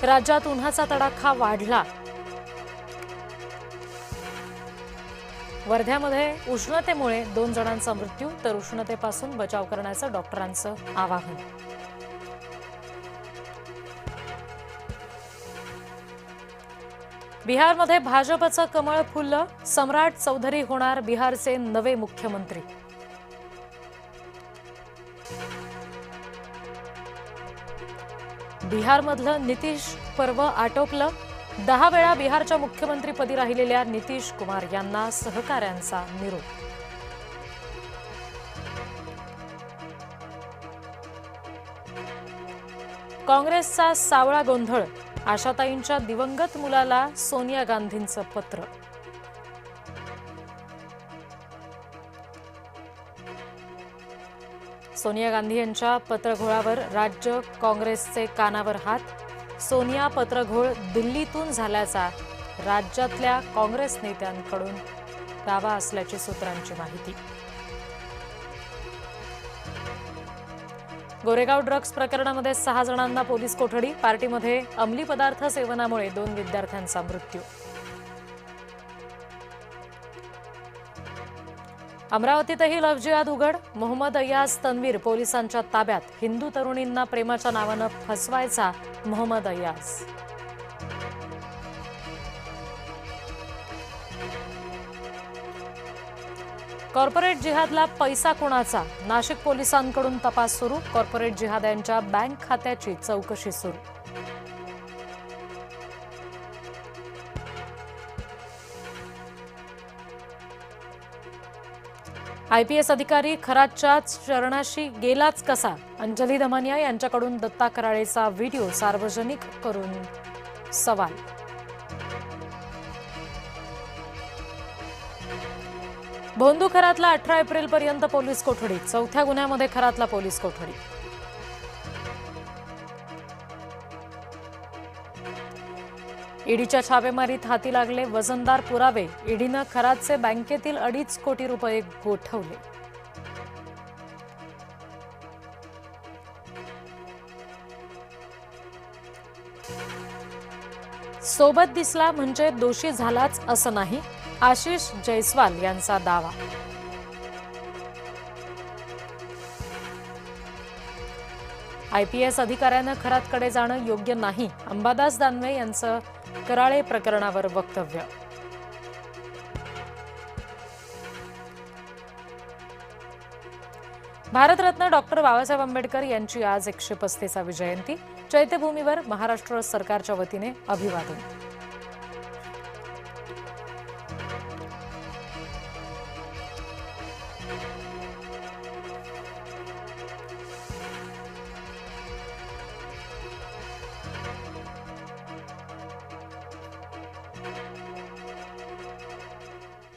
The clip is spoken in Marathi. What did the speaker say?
राज्यात उन्हाचा तडाखा वाढला। वर्ध्यामध्ये उष्णतेमुळे 2 जणांचा मृत्यू तर उष्णतेपासून बचाव करण्याचं डॉक्टरांचं आवाहन। बिहारमध्ये भाजपचं कमळ फुललं, सम्राट चौधरी होणार बिहारचे नवे मुख्यमंत्री। बिहारमधलं नितीश पर्व आटोपलं, 10 वेळा बिहारच्या मुख्यमंत्रीपदी राहिलेल्या नितीश कुमार यांना सहकाऱ्यांचा निरोप। काँग्रेसचा सावळा गोंधळ, आशाताईंच्या दिवंगत मुलाला सोनिया गांधींचं पत्र। सोनिया गांधी यांच्या पत्रघोळावर राज्य काँग्रेसचे कानावर हात। सोनिया पत्रघोळ दिल्लीतून झाल्याचा राज्यातल्या काँग्रेस नेत्यांकडून दावा असल्याची सूत्रांची माहिती। गोरेगाव ड्रग्ज प्रकरणामध्ये 6 जणांना पोलीस कोठडी, पार्टीमध्ये अंमली पदार्थ सेवनामुळे 2 विद्यार्थ्यांचा मृत्यू। अमरावतीतही लव्ह जिहाद उघड, मोहम्मद अय्याज तन्वीर पोलिसांच्या ताब्यात, हिंदू तरुणींना प्रेमाच्या नावानं फसवायचा मोहम्मद अय्याज। कॉर्पोरेट जिहादला पैसा कोणाचा, नाशिक पोलिसांकडून तपास सुरू, कॉर्पोरेट जिहाद्यांच्या बँक खात्याची चौकशी सुरू। IPS अधिकारी खरातच्या चरणाशी गेलाच कसा, अंजली दमानिया यांच्याकडून दत्ता कराळेचा व्हिडिओ सार्वजनिक करून सवाल। भोंदू खरातला 18 एप्रिलपर्यंत पोलीस कोठडी, 4थ्या गुन्ह्यामध्ये खरातला पोलीस कोठडी। ईडीच्या छापेमारीत हाती लागले वजनदार पुरावे, ईडीनं खरातचे बँकेतील 2.5 कोटी रुपये गोठवले। सोबत दिसला म्हणजे दोषी झालाच असं नाही, आशिष जयस्वाल यांचा दावा। IPS अधिकाऱ्यानं खरातकडे जाणं योग्य नाही, अंबादास दानवे यांचं कराळे प्रकरणावर वक्तव्य। भारतरत्न डॉक्टर बाबासाहेब आंबेडकर यांची आज 135वी जयंती, चैत्यभूमीवर महाराष्ट्र सरकारच्या वतीने अभिवादन।